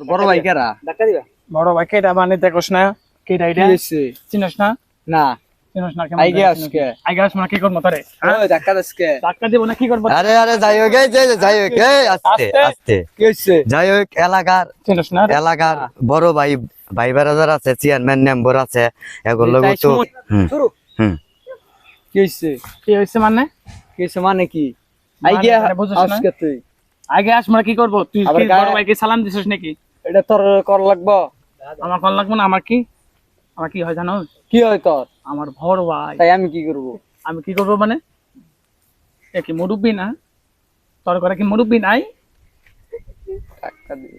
বড় ভাই কারা ধাক্কা দিবা বড় ভাই কেটা মানে দেখোস না কেটা এটা কি হইছে চিনস না না চিনস না আইগে আজকে আইগে আস মানে কি করব তোরে ওই ধাক্কা দাসকে ধাক্কা দিব না কি করব আরে আরে যাই হোক এই যে যাই হোক এই আস্তে আস্তে কি হইছে যাই হোক চিনস না এলাকার বড় ভাই ভাই বারাদার আছে চেয়ারম্যান মেম্বার আছে এগুলো তো শুরু হুম কি হইছে কি হইছে মানে কি হইছে মানে কি আইগে মানে বুঝছ না? আজকে তুই আগে আস মানে কি করব তুই আবার কি গায়ে- বড় ভাইকে সালাম দিছিস নাকি এটা তোর কর লাগবো আমার কল লাগবে না আমার কি হয় জানো কি হয় তোর আমার বড় ভাই তাই আমি কি করব আমি কি করব মানে এ কি মুরব্বি না তোর ঘরে কি মুরব্বি নাই ধাক্কা দিবি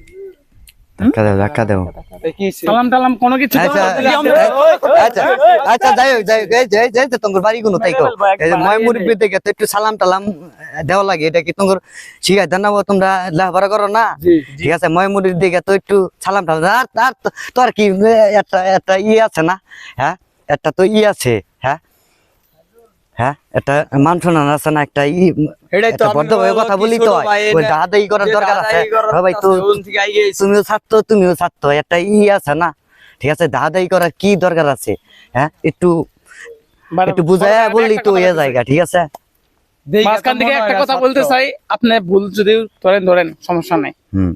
ধাক্কা দাও তাই কি হইছে সালাম টালাম কোনো কিছু আচ্ছা আচ্ছা আচ্ছা যাই হোক যাই তো তোমার বাড়ি কোনো তাই কো এই যে মই মুরব্বি দেখে তো একটু সালাম টালাম দেওয়া লাগে এটা কি তোমার শিখাই দেন না তোমরা লেখাপড়া করো না জি ঠিক আছে মই মুরব্বি দেখে তো একটু সালাম টালাম আর তোর কি একটা আছে না হ্যাঁ একটা তো আছে হ্যাঁ হ্যাঁ একটা মান সম্মান আছে না একটা এটাই তো একটা ভদ্রভাবে কথা বলি তো ওই দাদাই করার দরকার আছে হ্যাঁ ভাই তো তুমিও ছাত্র একটা আছে না ঠিক আছে দাদাই করার কি দরকার আছে হ্যাঁ একটু একটু বুঝায় বললি তো এ জায়গা ঠিক আছে মাঝখান থেকে একটা কথা বলতে চাই আপনি ভুল যদি ধরেন সমস্যা নাই হুম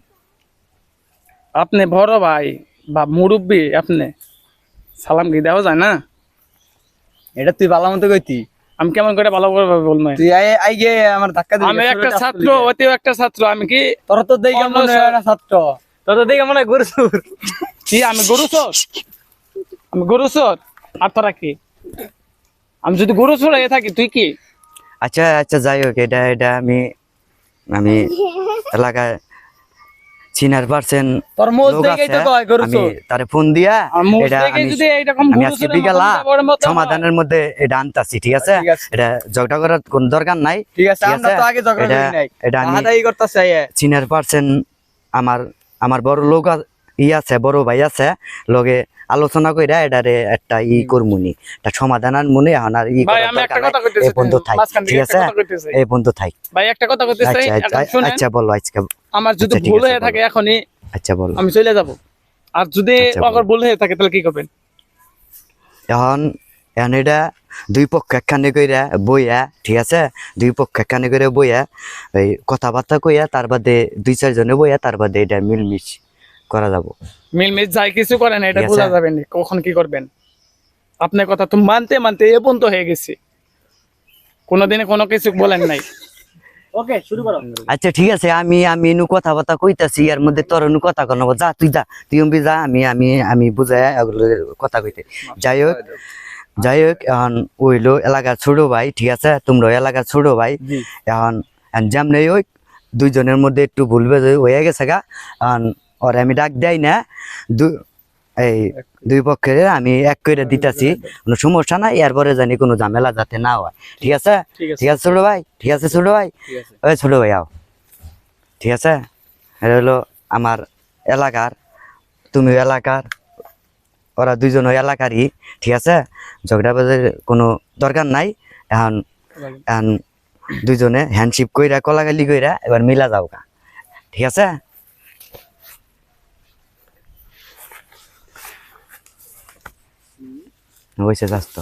আপনি বড় ভাই বা মুরব্বি আপনি সালাম কি দেওয়া যায় না এটা তুই ভালো মতো কইতি আমি কেমন করে ভালো করে বলবো তুই আইগে আমার ধাক্কা দিবি আমি একটা ছাত্র ওতেও একটা ছাত্র আমি কি তোর তো দেখে অন্য মনে হয় না ছাত্র তোর তো দেখে মনে হয় গরুচোর কি আমি গরুচোর আমি গরুচোর আর তোরা কি আমি যদি গরুচোর হয়ে থাকি তুই কি আচ্ছা আচ্ছা যাই হোক এটা আমি এলাকায় চিনার পারছেন তোর মোজ দেখেই তো কয় গরুছো তারে ফোন দিয়া আর মুখ এটা থেকে আমি যদি এইরকম আমি আজকে গরুচোরের বিকালা মতন ব্যবহারের মতো হয়, সমাধানের মধ্যে এটা আনতাছি ঠিক আছে ঠিক আছে। এটা ঝগড়া করার কোন দরকার নাই ঠিক আছে আমরা তো আগে ঝগড়া করি নাই এটা আমি আদাই করতেছে চিনার পারছেন আমার বড় লোক আছে বড় ভাই আছে লগে আলোচনা কইরা এটারে একটা করমুনি একটা সমাধান আনমুনি এখন আর ভাই করার আমি একটা দরকার কথা নাই। কইতেছি এই বন্ধু থাক মাঝখান থেকে ঠিক একটা আছে কথা কইতেছি এই বন্ধু থাক ভাই একটা কথা কইতেছি আচ্ছা এখন আচ্ছা শুনেন আচ্ছা বলো আজকে আমার যদি আচ্ছা, ঠিক ভুল আছে, হয়ে থাকে বলো। এখনই আচ্ছা বলো আমি চলে যাব আর যদি আচ্ছা, অগর ভুল হয়ে থাকে তাহলে কি করবেন এখন এখন এটা দুই পক্ষ একখানে কইরা বইয়া ঠিক আছে দুই পক্ষ একখানে করে বইয়া ওই কথাবার্তা কইয়া তার বাদে দুই চারজনে বইয়া তার বাদে এটা মিলমিশ করা যাব মিলমিশ যাই কিছু করেন এটা ঠিক আছে। বোঝা যাবে না কখন কি করবেন আপনার কথা তো মানতে মানতে এ পর্যন্ত হয়ে গেছে কোনোদিনে কোনো কিছু বলেন নাই ওকে শুরু করো আচ্ছা ঠিক আছে আমি নু কথাবার্তা কইতাছি এর মধ্যে তোর নু কথা কন যা তুই যা আমি বুঝাই কথা কইতে যাই হোক এখন ওইলো এলাকার ছোট ভাই ঠিক আছে তোমরা এলাকার ছোট ভাই এখন যেমনি ওই দুইজনের মধ্যে একটু ভুলবে হয়ে গেছে গা এখন ওরে আমি ডাক দেয় না এই দুই পক্ষের আমি এক করে দিতেছি কোনো সমস্যা নাই এরপরে জানি কোনো ঝামেলা যাতে না হয় ঠিক আছে ঠিক আছে ছোট ভাই ঠিক আছে ছোট ভাই ওই ছোট ভাই আও ঠিক আছে এটা হলো আমার এলাকার তুমি এলাকার ওরা দুইজন এলাকারই ঠিক আছে ঝগড়া বাজে কোনো দরকার নাই এখন এখন দুইজনে হ্যান্ডশিপ কইরা কলাগালি কইরা এবার মিলা যাও গা ঠিক আছে হয়েছে স্বাস্থ্য